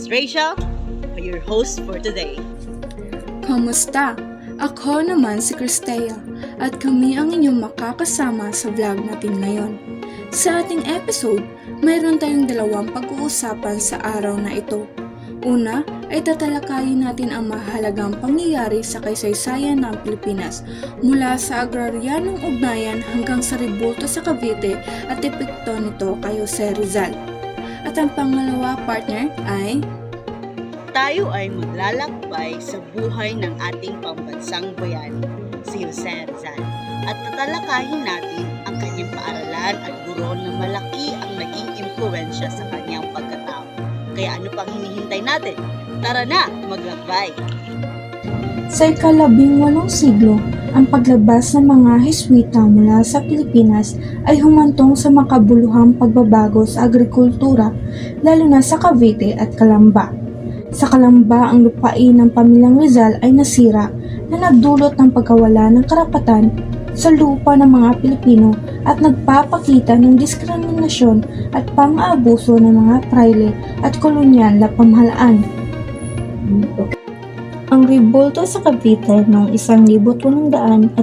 is Rachel, your host for today. Kamusta? Ako naman si Cristea at kami ang inyong makakasama sa vlog natin ngayon. Sa ating episode, mayroon tayong dalawang pag-uusapan sa araw na ito. Una ay tatalakayin natin ang mahalagang pangyayari sa kasaysayan ng Pilipinas mula sa agraryanong ugnayan hanggang sa rebulto sa Cavite at epekto nito kay Jose Rizal. At ang pangalawa partner ay Tayo ay maglalakbay sa buhay ng ating pambansang bayani, si Jose Rizal. At tatalakayin natin ang kanyang paaralan at guro na malaki ang naging impluwensya sa kanyang pagkatao. Kaya ano pang hinihintay natin? Tara na, maglakbay! sa ika-18 siglo, ang paglabas ng mga Heswita mula sa Pilipinas ay humantong sa makabuluhang pagbabago sa agrikultura, lalo na sa Cavite at Calamba. Sa Calamba, ang lupain ng pamilyang Rizal ay nasira na nagdulot ng pagkawala ng karapatan sa lupa ng mga Pilipino at nagpapakita ng diskriminasyon at pang-aabuso ng mga praile at kolonyal na pamahalaan. Ang rebulto sa Cavite noong 1872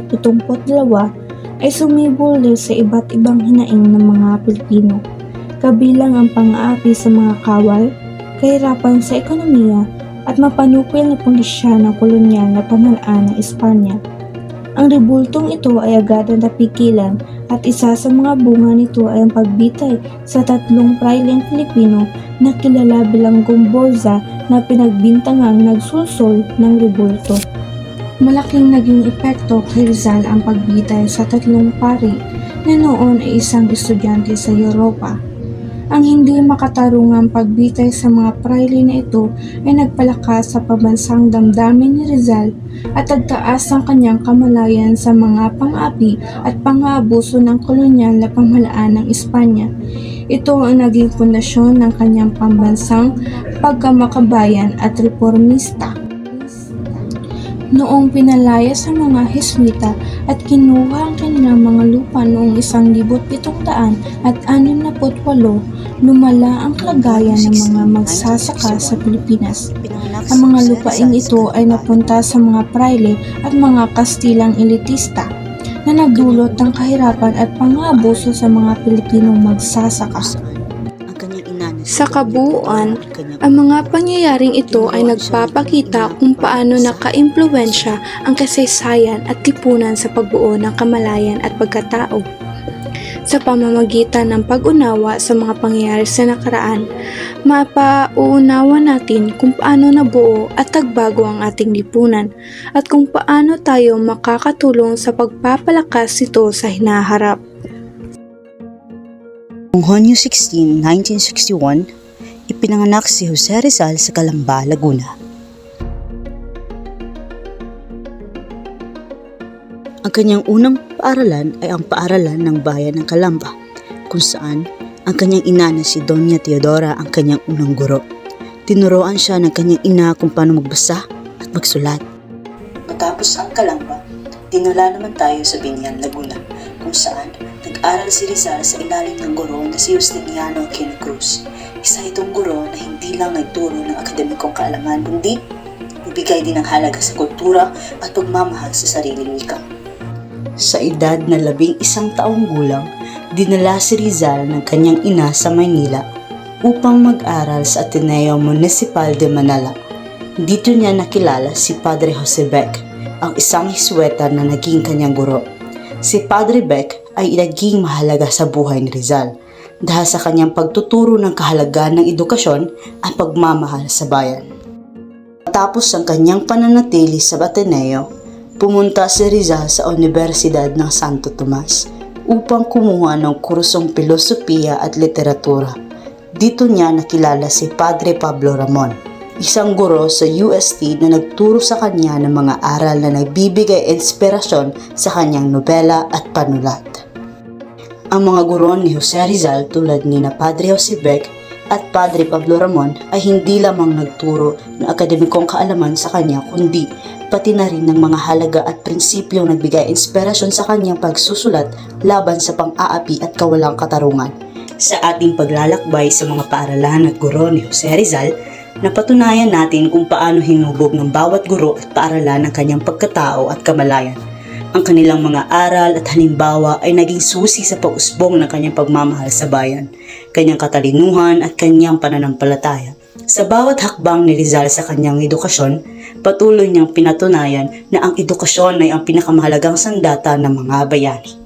ay sumibol din sa iba't ibang hinaing ng mga Pilipino, kabilang ang pang-aapi sa mga kawal, kahirapan sa ekonomiya at mapanupil na pulisya ng kolonyal na pamahalaan ng Espanya. Ang rebultong ito ay agad na napigilan at isa sa mga bunga nito ay ang pagbitay sa 3 praileng Pilipino na kilala bilang Gomborza na pinagbintangang nagsulsol ng rebulto. Malaking naging epekto kay Rizal ang pagbitay sa 3 pari na noon ay isang estudyante sa Europa. Ang hindi makatarungang pagbitay sa mga praile na ito ay nagpalakas sa pambansang damdamin ni Rizal at nagtaas ang kanyang kamalayan sa mga pang-api at pang-aabuso ng kolonyal na pamahalaan ng Espanya. Ito ang naging pundasyon ng kanyang pambansang pagkamakabayan at reformista. Noong pinalaya sa mga Heswita at kinuha ang kanilang mga lupa noong 1768, lumala ang kalagayan ng mga magsasaka sa Pilipinas. Ang mga lupain ito ay napunta sa mga praile at mga Kastilang elitista na nagdulot ng kahirapan at pang-aabuso sa mga Pilipinong magsasaka. Sa kabuuan, ang mga pangyayaring ito ay nagpapakita kung paano nakaimpluwensya ang kasaysayan at lipunan sa pagbuo ng kamalayan at pagkatao. Sa pamamagitan ng pag-unawa sa mga pangyayari sa nakaraan, mapauunawa natin kung paano nabuo at nagbago ang ating lipunan at kung paano tayo makakatulong sa pagpapalakas nito sa hinaharap. Noong Hunyo 16, 1961, ipinanganak si Jose Rizal sa Calamba, Laguna. Ang kanyang unang paaralan ay ang paaralan ng bayan ng Calamba, kung saan ang kanyang ina na si Doña Teodora ang kanyang unang guro. Tinuruan siya ng kanyang ina kung paano magbasa at magsulat. Matapos ang Calamba, dinala naman tayo sa Binian, Laguna, kung saan nag-aral si Rizal sa ilalim ng guro na si Justiniano Aquino Cruz. Isa itong guro na hindi lang nagturo ng akademikong kaalaman, kundi nagbigay din ng halaga sa kultura at pagmamahal sa sariling wika. Sa edad na 11 taong gulang, dinala si Rizal ng kanyang ina sa Maynila upang mag-aral sa Ateneo Municipal de Manila. Dito niya nakilala si Padre Jose Beck, ang isang Heswita na naging kanyang guro. Si Padre Beck ay naging mahalaga sa buhay ni Rizal dahil sa kanyang pagtuturo ng kahalagahan ng edukasyon at pagmamahal sa bayan. Matapos ang kanyang pananatili sa Ateneo, pumunta si Rizal sa Universidad ng Santo Tomas upang kumuha ng kursong Pilosopiya at Literatura. Dito niya nakilala si Padre Pablo Ramon, isang guro sa UST na nagturo sa kanya ng mga aral na nagbibigay inspirasyon sa kanyang nobela at panulat. Ang mga guro ni Jose Rizal tulad ni Padre Jose Beck at Padre Pablo Ramon ay hindi lamang nagturo ng akademikong kaalaman sa kanya kundi pati na rin ng mga halaga at prinsipyong nagbigay inspirasyon sa kanyang pagsusulat laban sa pang-aapi at kawalang katarungan. Sa ating paglalakbay sa mga paaralan at guro ni Jose Rizal, Napatunayan natin kung paano hinubog ng bawat guro at paaralan ang kanyang pagkatao at kamalayan. Ang kanilang mga aral at halimbawa ay naging susi sa pag-usbong ng kanyang pagmamahal sa bayan, kanyang katalinuhan at kanyang pananampalataya. Sa bawat hakbang ni Rizal sa kanyang edukasyon, patuloy niyang pinatunayan na ang edukasyon ay ang pinakamahalagang sandata ng mga bayani.